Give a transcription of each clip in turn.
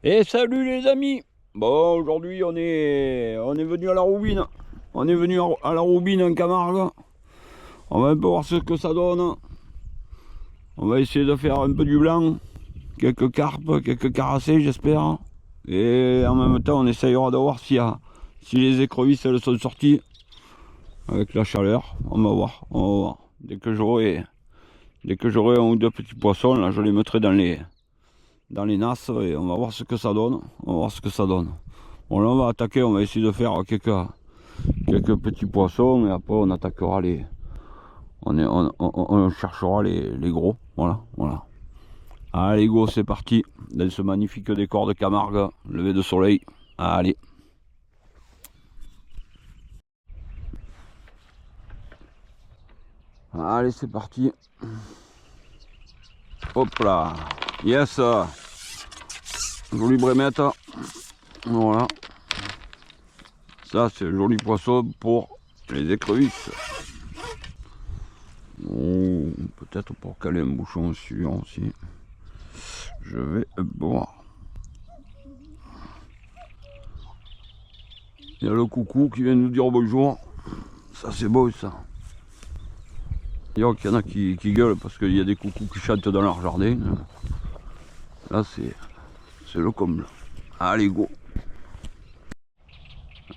Et salut les amis. Bon, aujourd'hui on est venu à la Roubine. On est venu à la Roubine en Camargue. On va un peu voir ce que ça donne. On va essayer de faire un peu du blanc. Quelques carpes, quelques caracés j'espère. Et en même temps on essayera de voir si les écrevisses elles sont sorties. Avec la chaleur, on va voir. On va voir. Dès que j'aurai un ou deux petits poissons, là je les mettrai dans les nasses et on va voir ce que ça donne. On va voir ce que ça donne. Bon là on va attaquer, on va essayer de faire quelques petits poissons et après on attaquera on cherchera les gros. Voilà, voilà. Allez go, c'est parti dans ce magnifique décor de Camargue, lever de soleil. Allez. Allez, c'est parti. Hop là. Yes. Jolie brémette. Voilà. Ça, c'est un joli poisson pour les écrevisses. Oh, peut-être pour caler un bouchon suivant aussi. Je vais boire. Il y a le coucou qui vient nous dire bonjour. Ça, c'est beau, ça. Il y en a qui gueulent parce qu'il y a des coucous qui chantent dans leur jardin. Là, c'est le comble. Allez, go.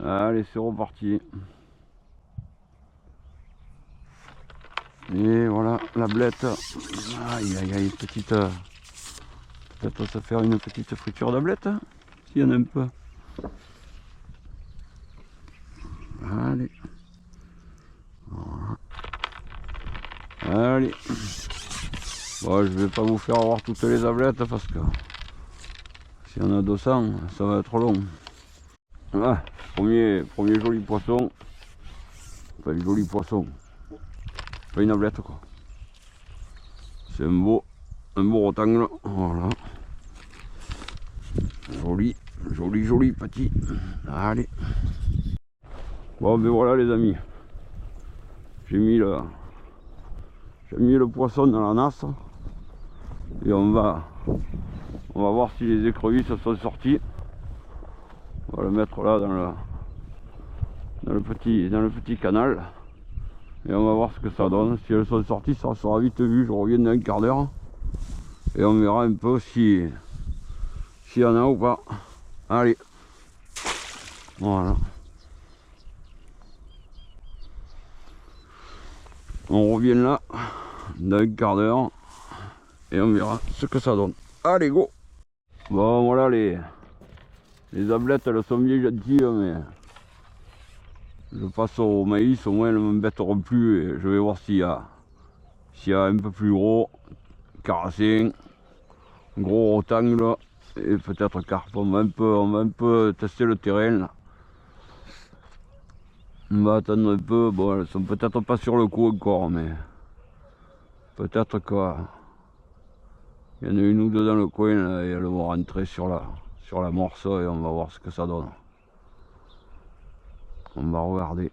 Allez, c'est reparti. Et voilà, la blette. Aïe, aïe, aïe, petite... Peut-être ça faire une petite friture d'ablette, hein, s'il y en a un peu. Allez. Voilà. Allez. Bon, je vais pas vous faire avoir toutes les ablettes parce que s'il y en a 200, ça va être long. Voilà, premier joli poisson. Enfin, joli poisson. Pas une ablette, quoi. C'est un beau rectangle. Voilà. Joli petit. Allez. Bon, ben voilà les amis. J'ai mis le poisson dans la nasse. Et on va voir si les écrevisses sont sorties. On va le mettre là dans le petit canal. Et on va voir ce que ça donne. Si elles sont sorties, ça sera vite vu. Je reviens dans un quart d'heure. Et on verra un peu s'il y en a ou pas. Allez. Voilà. On revient là dans un quart d'heure. Et on verra ce que ça donne. Allez, go. Bon, voilà les ablettes, elles sont bien gentilles, mais je passe au maïs, au moins elles ne m'embêteront plus. Et je vais voir s'il y a un peu plus gros, carassin, gros rectangle et peut-être carpe. On va un peu tester le terrain là. On va attendre un peu. Bon, elles sont peut-être pas sur le coup encore, mais peut-être qu'il y en a une ou deux dans le coin là, et elles vont rentrer sur la morse et on va voir ce que ça donne. On va regarder.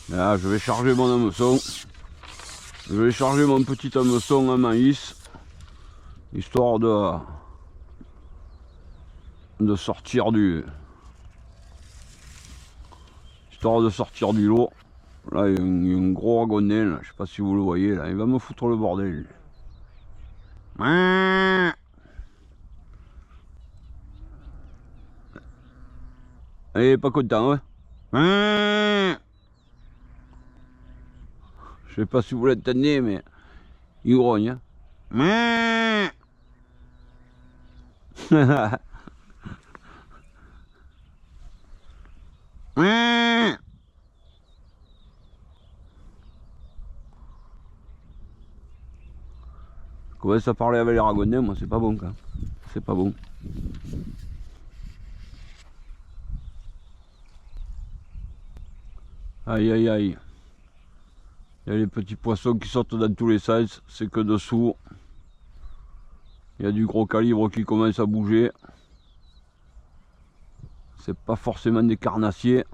Là, je vais charger mon hameçon. Je vais charger mon petit hameçon à maïs, histoire de sortir du lot. Là, il y a un gros ragonnet, là. Je sais pas si vous le voyez, là. Il va me foutre le bordel. Il est pas content, ouais. Je sais pas si vous l'entendez, mais il grogne. Hein. Commence à parler avec les ragonnets, moi c'est pas bon, quoi. C'est pas bon. Aïe aïe aïe. Il y a les petits poissons qui sortent dans tous les sens, c'est que dessous. Il y a du gros calibre qui commence à bouger. C'est pas forcément des carnassiers.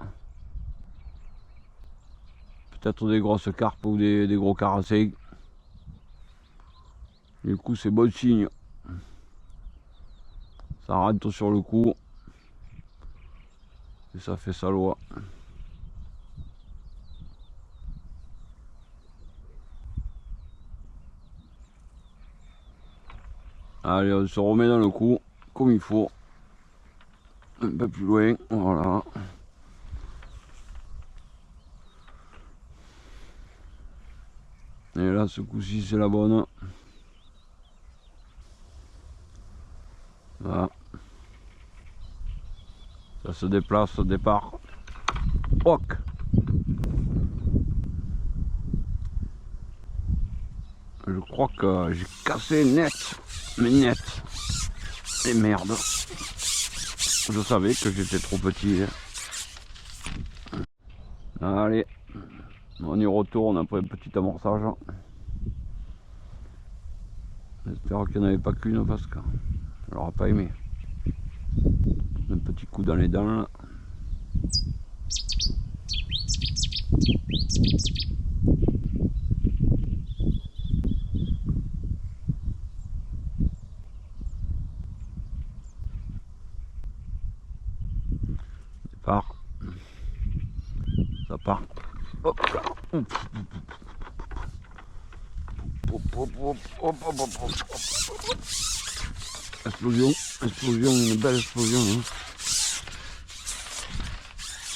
peut-être des grosses carpes ou des gros carassins. Du coup c'est bon signe. Ça rentre sur le coup. Et ça fait sa loi. Allez, on se remet dans le coup, comme il faut. Un peu plus loin, voilà. Et là, ce coup-ci, c'est la bonne. Voilà. Ça se déplace au départ. Hoc. Je crois que j'ai cassé net. Mais net. Et merde. Je savais que j'étais trop petit. Allez. On y retourne après un petit amorçage. J'espère qu'il n'y en avait pas qu'une parce que je l'aurais pas aimé. Un petit coup dans les dents là. Part. Ça part. Hop là. Explosion, explosion, une belle explosion. Hein.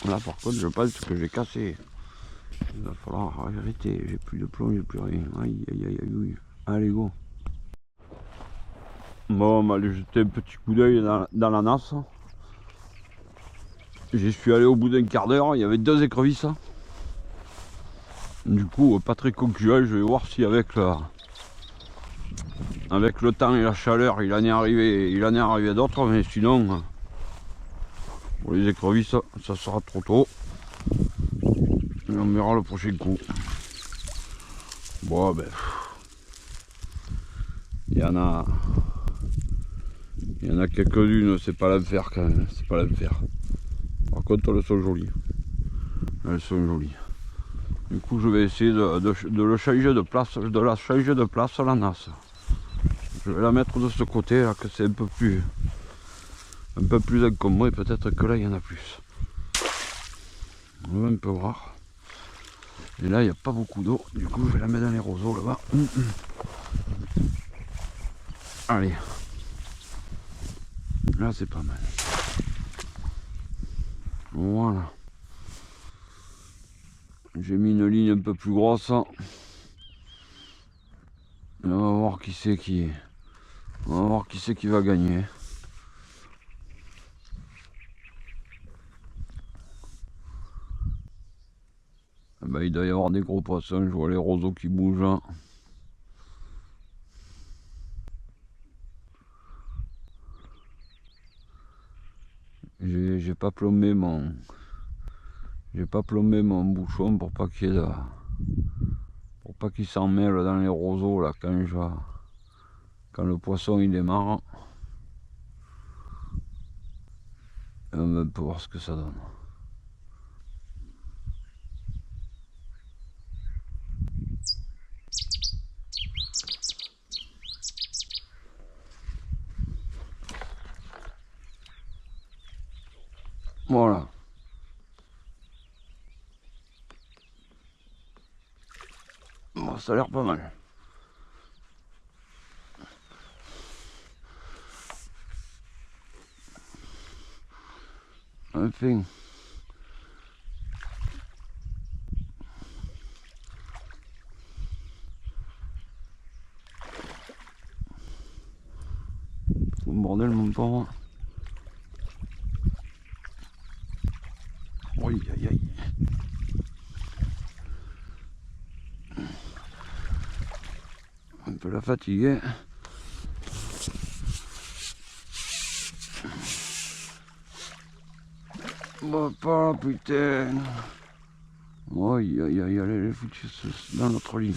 Là par contre je pense que j'ai cassé. Il va falloir arrêter, j'ai plus de plomb, j'ai plus rien. Aïe aïe aïe aïe. Allez go. Bon, on va aller jeter un petit coup d'œil dans la nasse. J'y suis allé au bout d'un quart d'heure, il y avait 2 écrevisses. Du coup, pas très concluant, je vais voir si avec le temps et la chaleur, il en est arrivé d'autres, mais sinon, pour les écrevisses, ça sera trop tôt. Et on verra le prochain coup. Bon, ben, il y en a quelques-unes, c'est pas l'enfer quand même, c'est pas l'enfer. Par contre, elles sont jolies. Elles sont jolies. Du coup, je vais essayer de le changer de place, de la changer de place à la nasse. Je vais la mettre de ce côté là, que c'est un peu plus encombré. Peut-être que là, il y en a plus. On va un peu voir. Et là, il n'y a pas beaucoup d'eau. Du coup, je vais la mettre dans les roseaux là-bas. Allez. Là, c'est pas mal. Voilà. J'ai mis une ligne un peu plus grosse. On va voir qui c'est qui va gagner. Ah ben, il doit y avoir des gros poissons, je vois les roseaux qui bougent. J'ai pas plombé mon bouchon pour pas qu'il y ait pour pas qu'il s'en mêle dans les roseaux là quand le poisson il démarre. Et on va un peu voir ce que ça donne. Voilà. Bon, ça a l'air pas mal. Enfin. Bordel mon pauvre. Aïe aïe aïe. Un peu la fatigue. Bon pas putain. Aïe aïe aïe, allez les foutus dans notre ligne.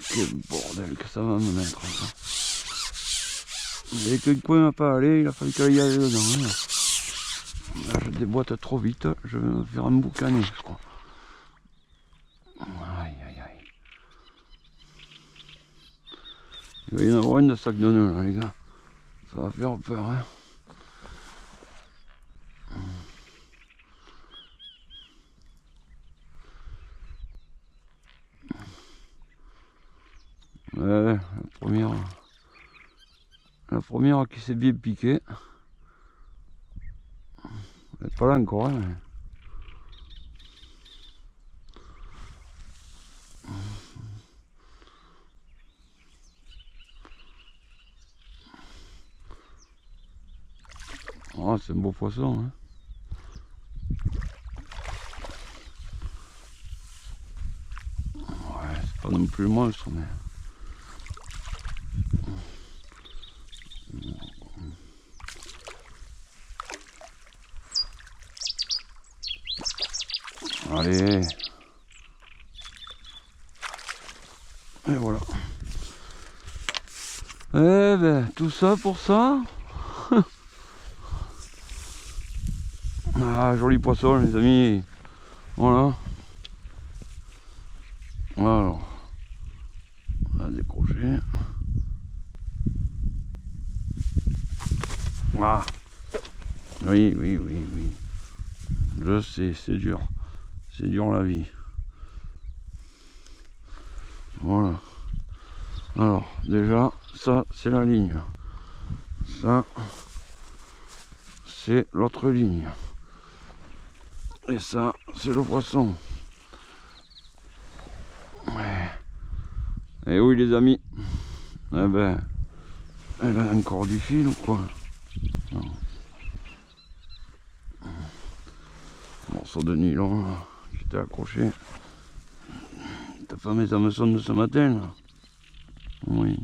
Quel bordel que ça va me mettre ça. Et quelqu'un n'a pas allé, il a fallu qu'il y aille dedans. Là je déboîte trop vite, je vais me faire emboucaner je crois. Il va y en avoir une de sac de nœuds là les gars. Ça va faire peur hein. Ouais, la première qui s'est bien piquée. Elle est pas là encore hein, mais... Oh, c'est un beau poisson hein. Ouais, c'est pas non plus le monstre mais... Allez. Et voilà. Eh ben, tout ça pour ça. Ah, joli poisson les amis. Voilà. Alors, on va décrocher. Ah. Oui, oui, oui, oui. Je sais, c'est dur. C'est dur la vie. Voilà. Alors, déjà, ça, c'est la ligne. Ça, c'est l'autre ligne. Et ça, c'est le poisson. Ouais. Et oui, les amis. Eh ben, elle a encore du fil ou quoi? Non. Morceau de nylon, là, qui était accroché. T'as pas mes hameçons de ce matin, là? Oui.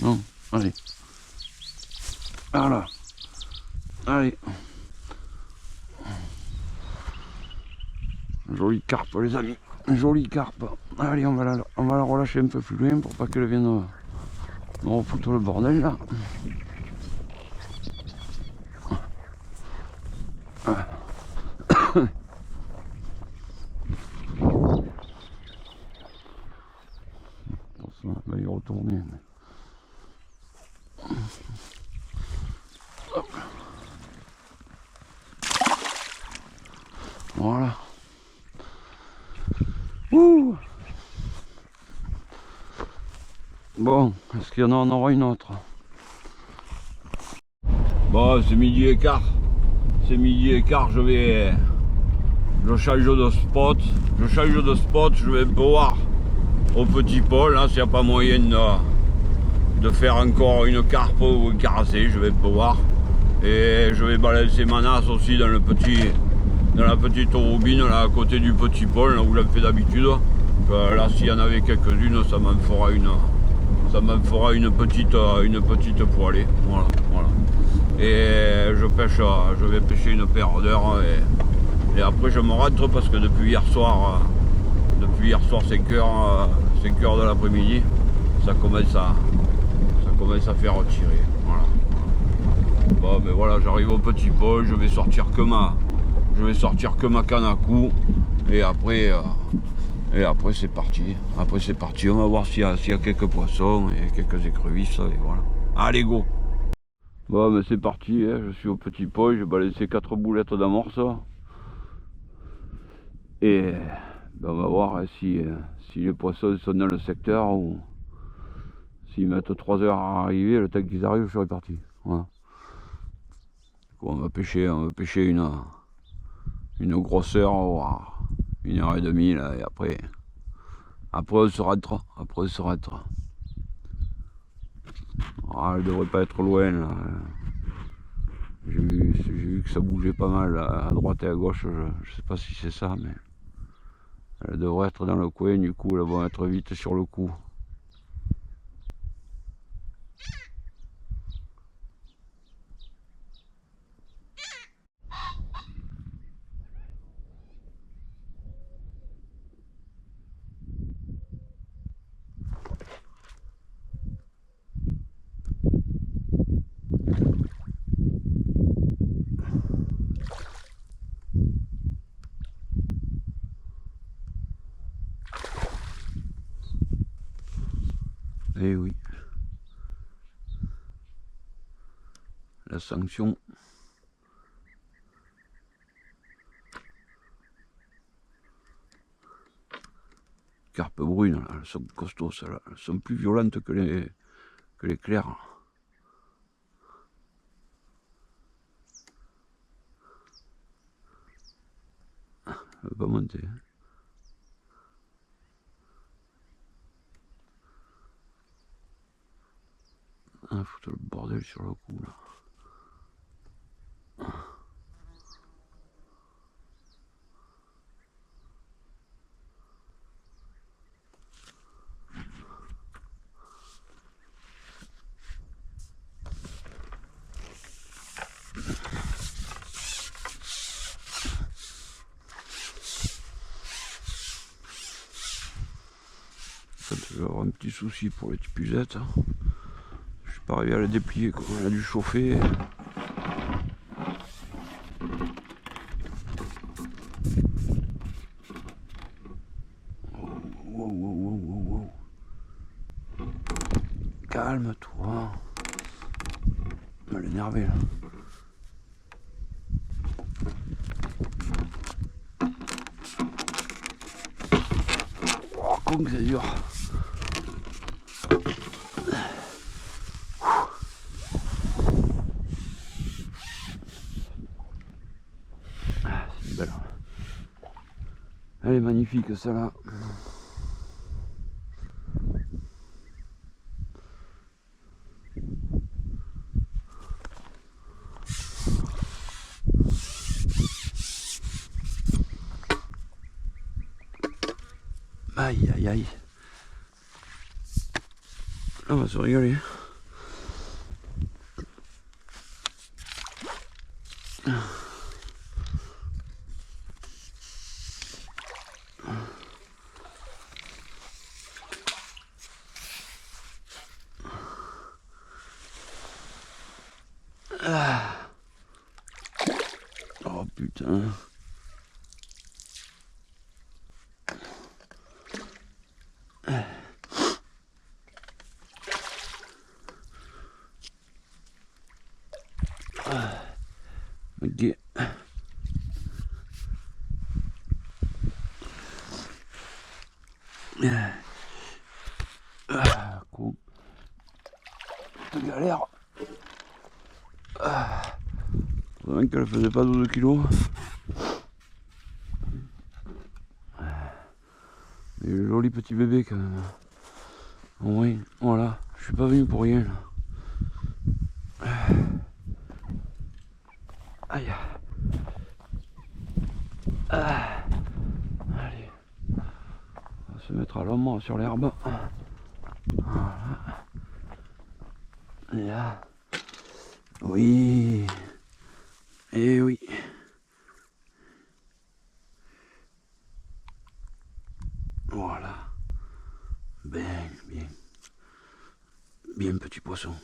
Non, allez. Voilà. Allez. Jolie carpe les amis. Jolie carpe. Allez, on va la relâcher un peu plus loin pour pas qu'elle vienne nous foutre le bordel là. On va y retourner. Hop. Voilà. Ouh. Bon, est-ce qu'il y en aura une autre? Bon, c'est midi et quart. C'est midi et quart, je change de spot. Je vais un peu voir au petit pôle, là, s'il n'y a pas moyen de faire encore une carpe ou une carassée, je vais un peu voir. Et je vais balancer ma nasse aussi dans la petite roubine là à côté du petit pôle, là où je le fais d'habitude. Là, s'il y en avait quelques-unes, ça m'en fera une petite poêlée. Voilà, voilà. Et je vais pêcher une paire d'heures et après je me rentre parce que depuis hier soir 5 heures de l'après-midi, ça commence à faire tirer. Voilà. Bon ben voilà, j'arrive au petit pôle, je vais sortir que ma canne à coups et après c'est parti. Après c'est parti, on va voir s'il y a quelques poissons et quelques écrevisses et voilà. Allez go. Bon mais c'est parti, hein. Je suis au petit pôle, j'ai balancé 4 boulettes d'amorce. Et ben on va voir hein, si les poissons sont dans le secteur ou s'ils mettent 3 heures à arriver, le temps qu'ils arrivent je serai parti. Voilà. On va pêcher une grosseur, 1h30 là, et après on se rentre. Ah, elle devrait pas être loin là. J'ai vu que ça bougeait pas mal là, à droite et à gauche, je sais pas si c'est ça, mais elle devrait être dans le coin, du coup elle va être vite sur le coup. Eh oui. la sanction. Carpes brunes, là, elles sont costauds, celles-là. Elles sont plus violentes que les clairs. Elle va pas monter. Ah, foutre le bordel sur le coup, là. Je vais avoir un petit souci pour les tipuzettes. Je suis pas arrivé à la déplier, quoi. Elle a dû chauffer. Wow. Calme-toi. Elle m'a énervé là. Oh, con que c'est dur. C'est belle. Elle est magnifique celle-là. Aïe aïe aïe. On va se régaler. Ah. Oh putain. Ok. Con. Galère. Faudrait qu'elle faisait pas 12 kilos. Mais joli petit bébé quand même. Oui, voilà. Je suis pas venu pour rien là. Aïe. Allez. On va se mettre à l'ombre sur l'herbe. Voilà. Et là. Oui. Et oui. Voilà. Bien petit poisson.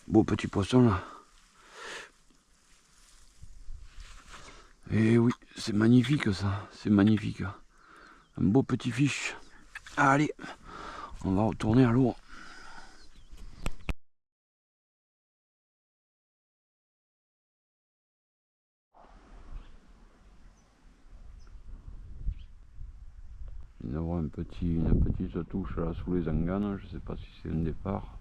Beau petit poisson là. Et oui, c'est magnifique ça. C'est magnifique. Un beau petit fiche. Allez, on va retourner à l'eau. Il y a une petite touche là sous les anganes, je sais pas si c'est un départ.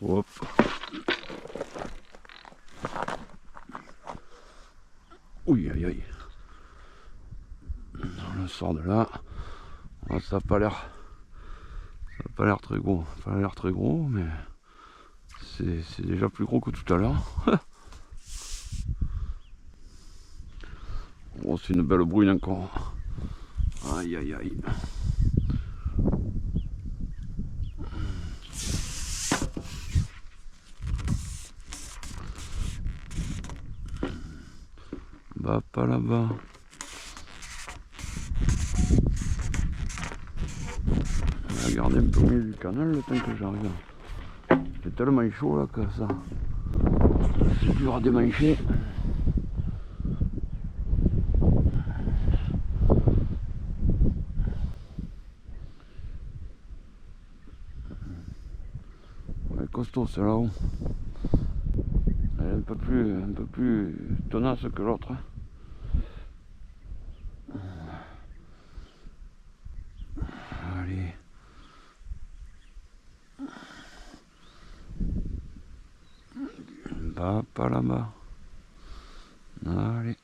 Hop. Oui, aïe aïe. On le sort de là. Oh, ça n'a pas l'air très gros. Ça a l'air très gros, mais c'est déjà plus gros que tout à l'heure. Oh, c'est une belle brune encore. Aïe aïe aïe. Bah pas là-bas. regarder un peu au milieu du canal le temps que j'arrive. C'est tellement chaud là que ça. C'est dur à démancher. Ouais, costaud c'est là-haut. Elle est un peu plus tenace que l'autre. Allez. Bah, pas là-bas. Allez.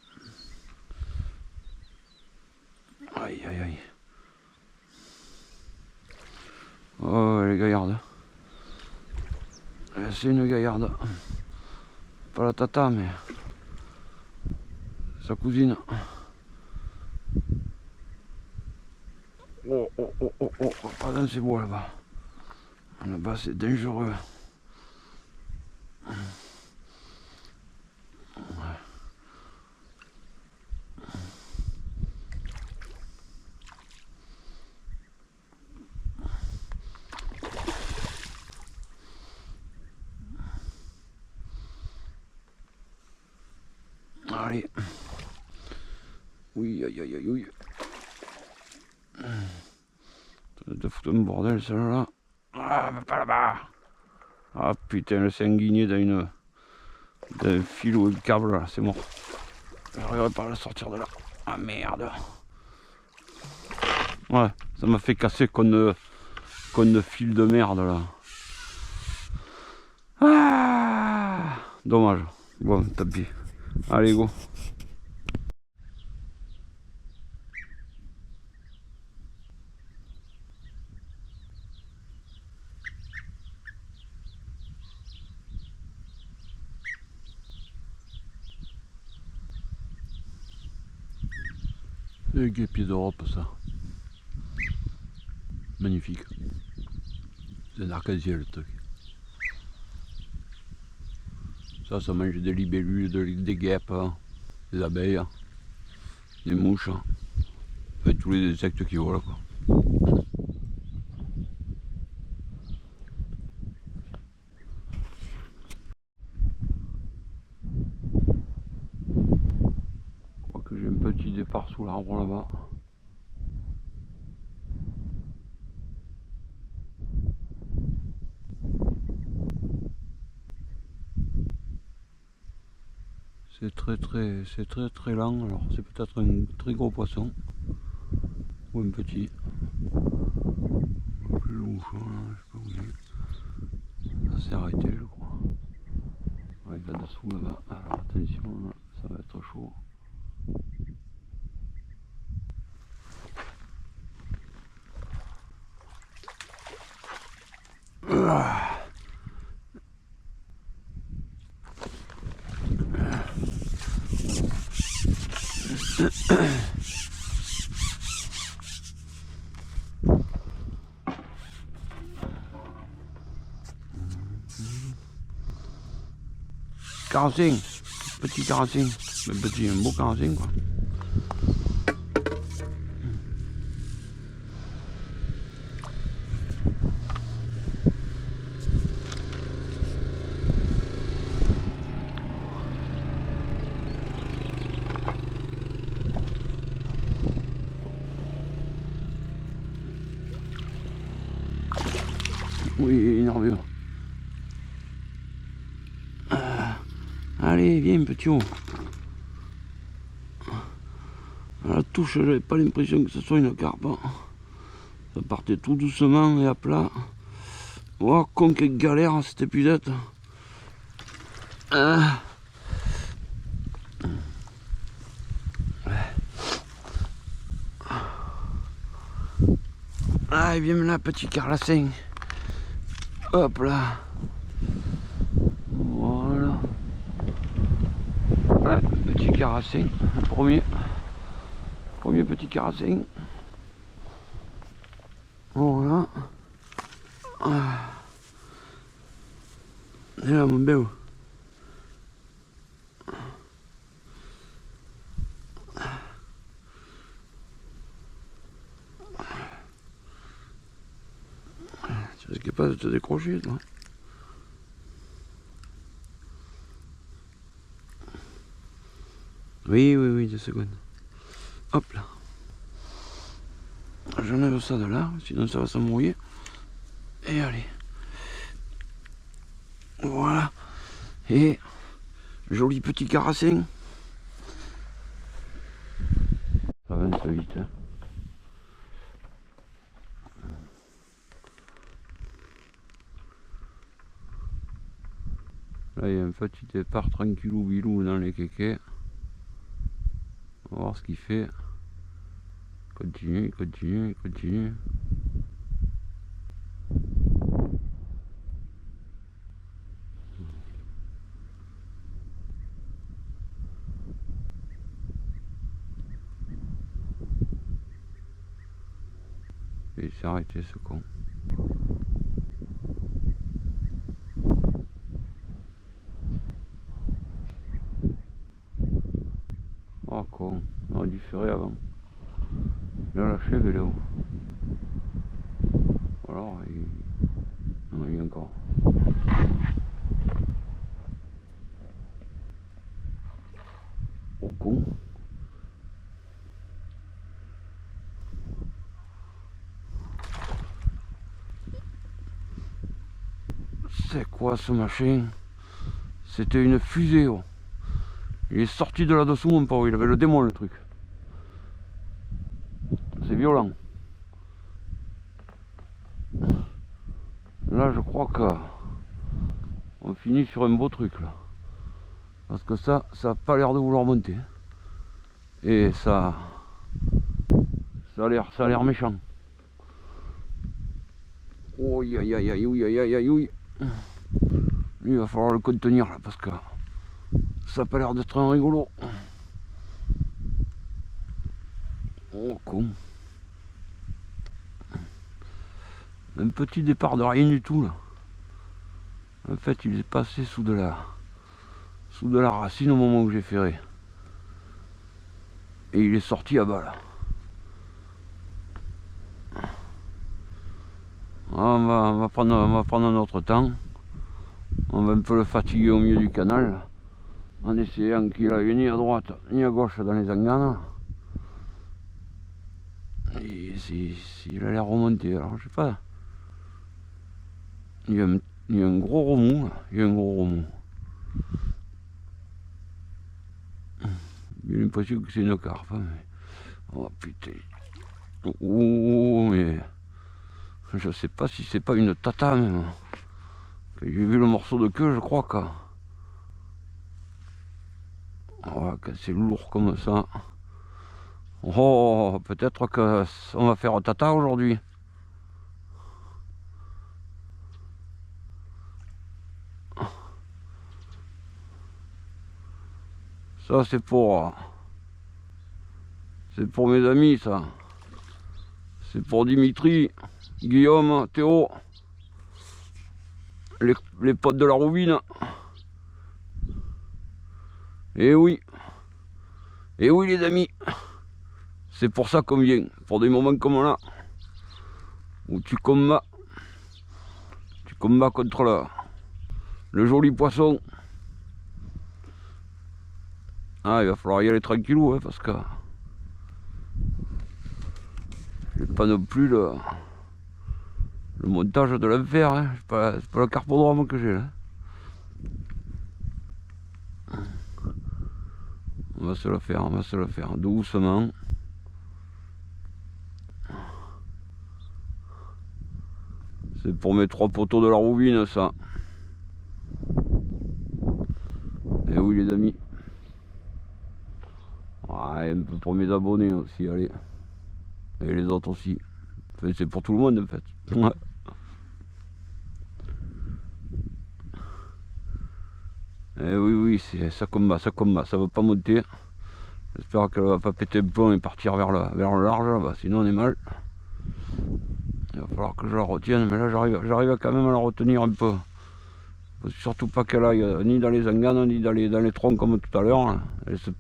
Aïe aïe aïe. Oh, elle est gaillarde. C'est une gaillarde. Pas la tata, mais sa cousine. Oh, oh, oh, oh, oh, pas dans ces bois là-bas. Là-bas, c'est dangereux. Allez. Oui, aïe, aïe, aïe, oui. De foutre un bordel, celle-là. Ah, mais pas là-bas. Ah, putain, le sanguiné d'un fil ou un câble, là, c'est mort. J'arriverai pas à le sortir de là. Ah, merde. Ouais, ça m'a fait casser comme de fil de merde, là. Ah, dommage. Bon, tant pis. Allez, go. Les guépiers d'Europe, ça. Magnifique. C'est un arc-en-ciel, le truc. Ça mange des libellules, des guêpes, des abeilles, des mouches. Enfin, tous les insectes qui volent, quoi. Je crois que j'ai un petit départ sous l'arbre là-bas. C'est très lent, alors c'est peut-être un très gros poisson ou un petit. Plus louche, là, je sais pas où il est. Ça s'est arrêté, je crois. Ouais, il est là-dessous là-bas. Alors attention, là, ça va être chaud. Ah. Carassin, petit carassin, un beau carassin quoi. Oui, nerveux. Allez, viens petit haut. À la touche, j'avais pas l'impression que ce soit une carpe. Ça partait tout doucement et à plat. Oh, con quelle galère cette épuisette. Ah, viens là, petit carlassin. Hop là. Voilà. Ouais, petit carassin. Premier petit carassin. Voilà. Et là, mon bel. te décrocher, toi. Oui, 2 secondes. Hop là. J'enlève ça de là, sinon ça va s'embrouiller. Et allez. Voilà. Et joli petit carassin. Ça va un peu vite. Hein. Là, il y a un petit départ tranquillou bilou dans les kékés. On va voir ce qu'il fait. Continue. Et il s'est arrêté ce con. Oh con, on aurait dû faire avant. Il a lâché le vélo. Alors il... Non, il y a encore. Oh con. C'est quoi ce machin? C'était une fusée. Oh. Il est sorti de là-dessous mon pauvre, il avait le démon le truc. C'est violent. Là je crois que on finit sur un beau truc là. Parce que ça n'a pas l'air de vouloir monter. Et ça a l'air méchant. Oh aïe aïe aïe aïe. Lui il va falloir le contenir là parce que ça n'a pas l'air d'être un rigolo. Oh con. Un petit départ de rien du tout là. En fait il est passé sous de la racine au moment où j'ai ferré. Et il est sorti à bas là. On va prendre notre temps. On va un peu le fatiguer au milieu du canal. En essayant qu'il aille ni à droite ni à gauche dans les anganes. Et s'il a l'air remonté, alors je sais pas. Il y a un gros remous. J'ai l'impression que c'est une carpe. Mais... Oh putain. Oh mais. Je sais pas si c'est pas une tata même. J'ai vu le morceau de queue, je crois que. Voilà, quand c'est lourd comme ça. Oh, peut-être que on va faire tata aujourd'hui. Ça c'est pour mes amis ça. C'est pour Dimitri, Guillaume, Théo, les potes de la Roubine. Et oui les amis, c'est pour ça qu'on vient, pour des moments comme là, où tu combats contre le joli poisson. Ah, il va falloir y aller tranquillou, hein, parce que j'ai pas non plus le montage de l'enfer, hein. C'est pas le carpodrome que j'ai là. On va se le faire doucement. C'est pour mes 3 poteaux de la Roubine ça. Et oui les amis. Ouais, un peu pour mes abonnés aussi, allez. Et les autres aussi. Enfin, c'est pour tout le monde en fait. Ouais. Et oui, ça combat, ça va pas monter. J'espère qu'elle va pas péter le plomb et partir vers le large là-bas, sinon on est mal. Il va falloir que je la retienne, mais là j'arrive quand même à la retenir un peu. Faut surtout pas qu'elle aille ni dans les anganes, ni dans les troncs comme tout à l'heure. Elle se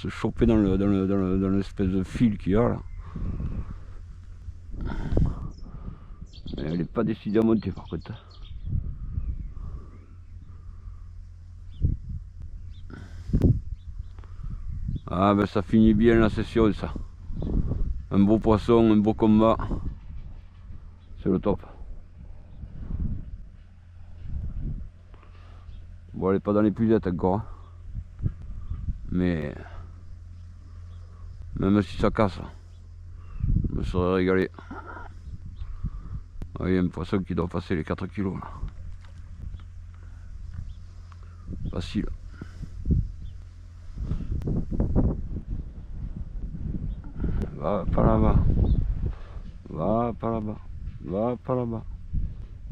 choper dans l'espèce de fil qu'il y a là. Mais elle n'est pas décidée à monter par contre. Ah ben ça finit bien la session ça. Un beau poisson, un beau combat. C'est le top. Bon, elle n'est pas dans les puisettes encore. Hein. Mais même si ça casse, je me serais régalé. Ah, il y a un poisson qui doit passer les 4 kilos là. Facile. Va pas là-bas. Va pas là-bas. Va pas là-bas.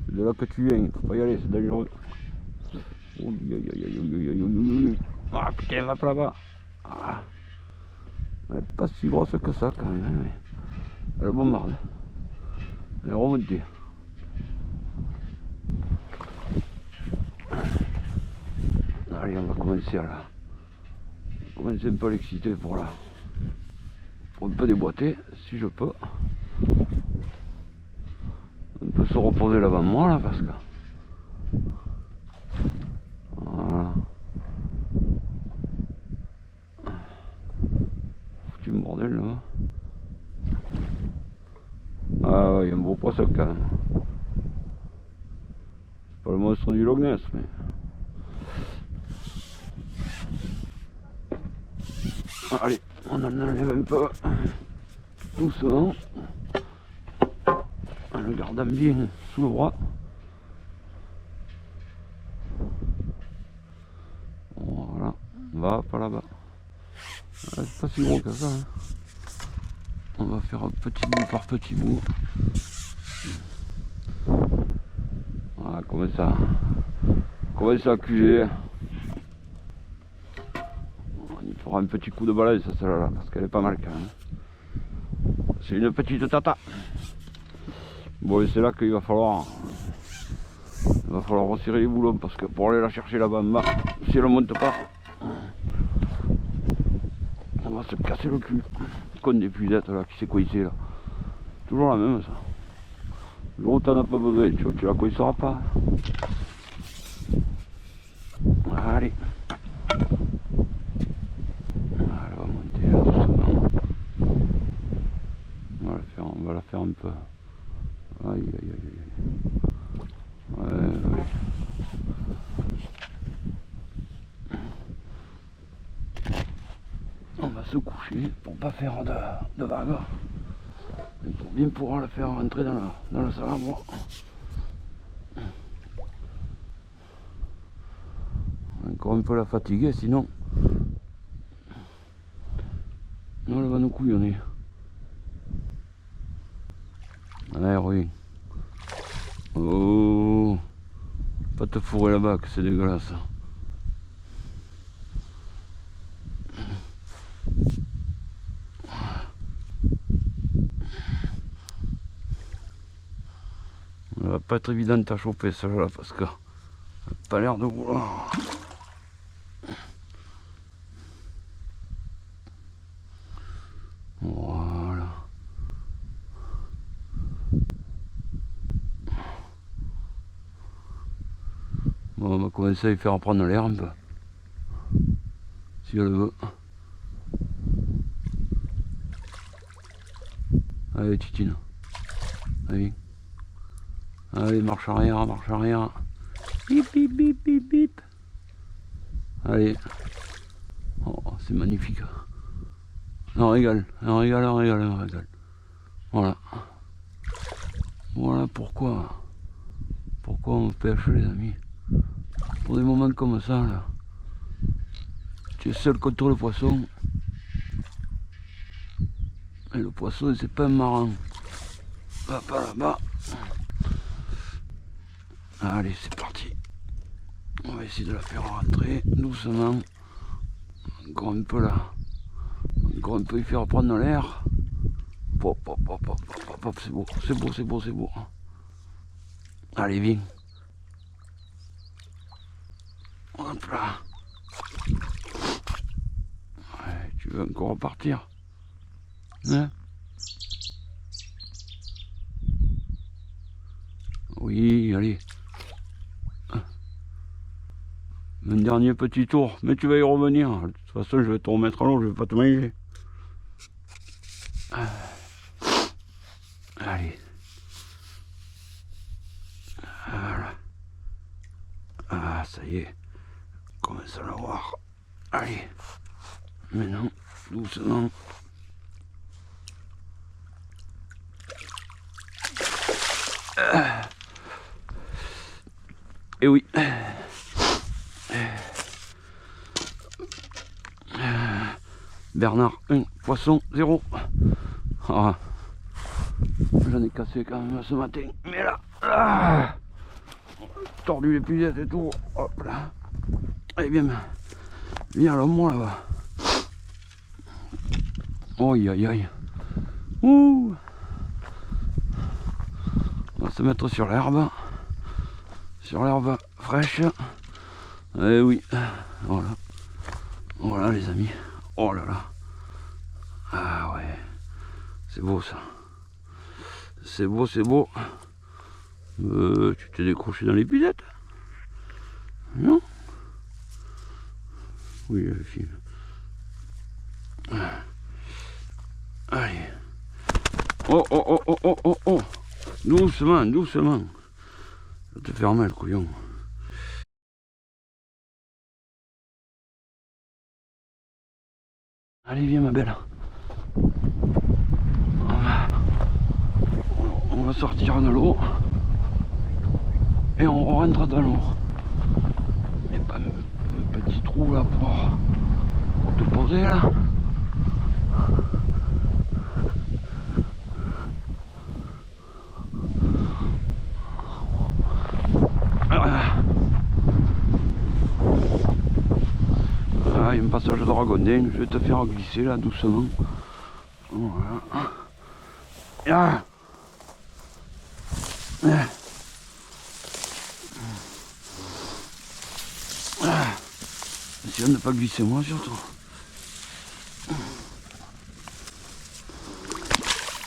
C'est de là que tu viens, faut pas y aller, c'est dangereux. Ah putain, va pas là-bas. Ah. Elle n'est pas si grosse que ça quand même. Elle bombarde. Elle est remontée. Allez, on va commencer à la... commencer un peu à l'exciter pour la... pour un peu déboîter, si je peux. On peut se reposer là-bas moi là parce que... Voilà. Foutu bordel là. Ah ouais, il y a un beau poisson quand même. C'est pas le monstre du Loch Ness mais... Allez, on en enlève un peu. Doucement. En le gardant bien sous le bras. Voilà, va pas là-bas. C'est pas si gros que ça. Hein. On va faire petit bout par petit bout. Voilà, comme ça. Commence à accuser. Il fera un petit coup de balai, ça celle-là, parce qu'elle est pas mal quand même. C'est une petite tata. Bon, et c'est là qu'il va falloir resserrer les boulons parce que pour aller la chercher là-bas en bas, si elle ne monte pas, on va se casser le cul. Comme des puisettes là qui s'est coincé là. Toujours la même ça. Le jour où t'en as pas besoin, tu la coinceras pas. Allez. Elle va monter là doucement. On va la faire un peu. Aïe aïe aïe aïe. Ouais. On va se coucher pour pas faire de vagues. Et pour bien pouvoir la faire rentrer dans la salle à boire. Encore un peu la fatiguer sinon. Non, elle va nous couillonner. Allez, oui. Oh, pas te fourrer là-bas que c'est dégueulasse. Elle va pas être évidente à choper celle-là parce que elle n'a pas l'air de vouloir. Voilà. Bon, on va commencer à lui faire prendre l'air un peu. Si elle veut. Allez, Titine. Allez. Allez, marche arrière, marche arrière. Bip, bip, bip, bip, bip. Allez. Oh, c'est magnifique. Un régal, un régal, un régal, un régal. Voilà. Voilà pourquoi on pêche, les amis. Pour des moments comme ça, là. Tu es seul contre le poisson. Et le poisson, c'est pas marrant. Va pas là-bas. Allez, c'est parti. On va essayer de la faire rentrer doucement. Encore un peu là. Encore un peu y faire prendre l'air. Pop, pop, pop, pop, pop, pop, c'est beau, c'est beau, c'est beau, c'est beau. Allez, viens. Hop là. Ouais, tu veux encore repartir? Hein? Oui, allez. Un dernier petit tour, mais tu vas y revenir. De toute façon, je vais te remettre à l'eau, je vais pas te manger. Allez. Voilà. Ah, ça y est. Commence à l'avoir. Allez. Maintenant, doucement. Et oui. Bernard 1, poisson 0. Ah, j'en ai cassé quand même ce matin. Mais là, tordu les pucettes et tout. Hop là. Allez, viens l'homme là-bas. Aïe aïe aïe. Ouh. On va se mettre sur l'herbe. Sur l'herbe fraîche. Et oui. Voilà. Voilà les amis. Oh là là. Ah ouais. C'est beau ça. C'est beau, c'est beau. Tu t'es décroché dans les pucettes? Non? Oui, je filme. Allez. Oh, oh, oh, oh, oh, oh, oh. Doucement, doucement. Ça te fait mal, couillon. Allez, viens, ma belle. On va sortir de l'eau. Et on rentre dans l'eau. Il n'y a pas un petit trou là pour te poser là. Ah, il y a un passage de ragondin, je vais te faire glisser là doucement. Voilà. Ah. Essayez de ne pas glisser moi surtout.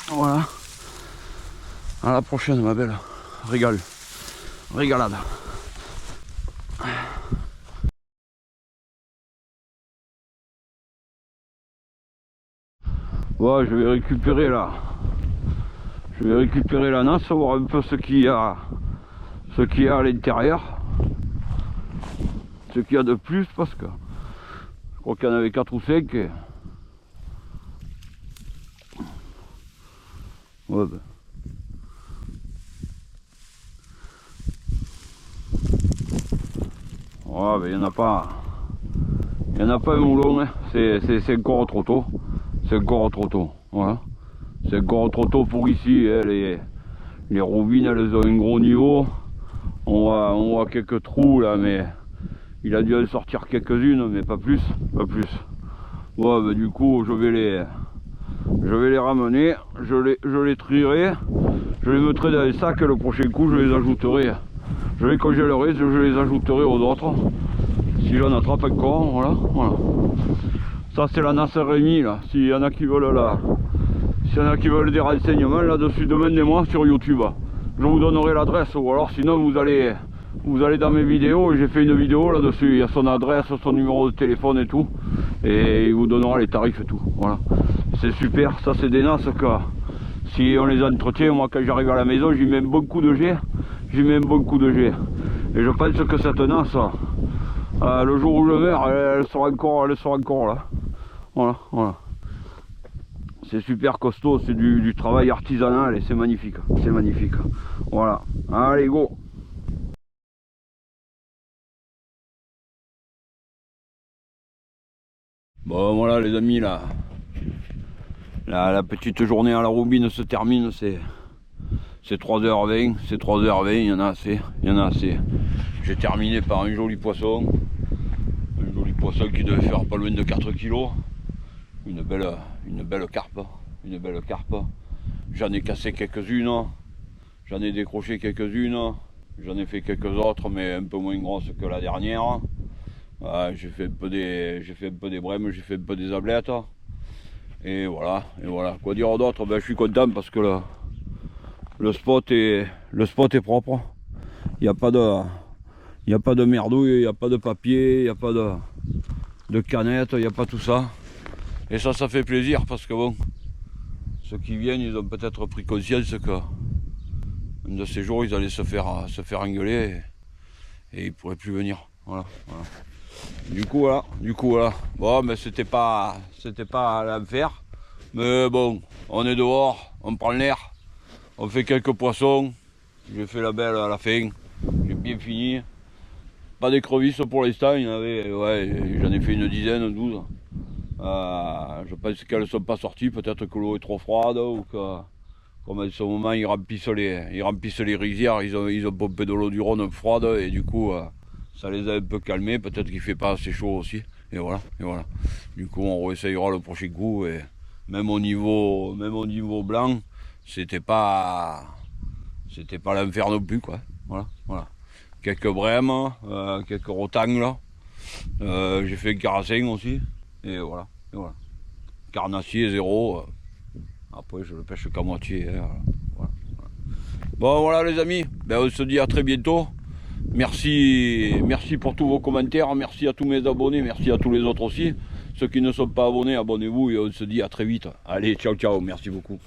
Voilà. À la prochaine ma belle. Régale. Régalade. Ouais, je vais récupérer là. Je vais récupérer la nasse, voir un peu ce qu'il y a à l'intérieur. Ce qu'il y a de plus parce que je crois qu'il y en avait 4 ou 5. Et... ouais, ben. Ouais, ben il n'y en a pas. Il n'y en a pas un moulon, hein. C'est encore trop tôt. C'est encore trop tôt. Voilà. C'est encore trop tôt pour ici. Hein. Les roubines, elles ont un gros niveau. On voit quelques trous là, mais il a dû en sortir quelques-unes, mais pas plus. Pas plus. Ouais, ben, du coup, je vais les ramener. Je les trierai. Je les mettrai dans les sacs. Le prochain coup, je les ajouterai. Je les congélerai. Je les ajouterai aux autres. Si j'en attrape encore, voilà. Ça c'est la nasse Rémi là. S'il y en a qui veulent s'il y en a qui veulent des renseignements là-dessus, demandez-moi sur YouTube. Je vous donnerai l'adresse, ou alors sinon vous allez dans mes vidéos, et j'ai fait une vidéo là-dessus, il y a son adresse, son numéro de téléphone et tout, et il vous donnera les tarifs et tout. Voilà. C'est super, ça c'est des nasses que si on les entretient, moi quand j'arrive à la maison, j'y mets un bon coup de jet. Et je pense que cette nasse, le jour où je meurs, elle sera encore là. Voilà. C'est super costaud, c'est du travail artisanal et c'est magnifique. Voilà. Allez, go. Bon, voilà les amis, là. La petite journée à la roubine se termine, c'est 3h20, il y en a assez. J'ai terminé par un joli poisson. Un joli poisson qui devait faire pas loin de 4 kilos. Une belle carpe. J'en ai cassé quelques-unes. J'en ai décroché quelques-unes. J'en ai fait quelques autres, mais un peu moins grosses que la dernière. J'ai fait un peu des brèmes, j'ai fait un peu des ablettes. Et voilà. Quoi dire d'autre? Ben, je suis content parce que Le spot est propre. Il n'y a pas de merdouille, il n'y a pas de papier, il n'y a pas de canettes, il n'y a pas tout ça. Et ça fait plaisir parce que bon, ceux qui viennent, ils ont peut-être pris conscience que un de ces jours, ils allaient se faire engueuler et ils pourraient plus venir. Voilà. Du coup voilà. Bon, mais c'était pas à l'enfer. Mais bon, on est dehors, on prend l'air, on fait quelques poissons. J'ai fait la belle à la fin, j'ai bien fini. Pas d'écrevisses pour l'instant, il y en avait, ouais, j'en ai fait une dizaine, 12. Je pense qu'elles ne sont pas sorties, peut-être que l'eau est trop froide ou que, comme en ce moment ils remplissent les rizières, ils ont pompé de l'eau du Rhône froide et du coup ça les a un peu calmés, peut-être qu'il ne fait pas assez chaud aussi. Et voilà. Du coup on réessayera le prochain coup et même au niveau blanc, c'était pas l'enfer non plus quoi. Voilà. Quelques brèmes, quelques rotangles. J'ai fait un carassin aussi. Et voilà. Carnassier 0. Après je le pêche qu'à moitié. Voilà. Bon voilà les amis, ben, on se dit à très bientôt. Merci pour tous vos commentaires, merci à tous mes abonnés, merci à tous les autres aussi. Ceux qui ne sont pas abonnés, abonnez-vous et on se dit à très vite. Allez, ciao, merci beaucoup.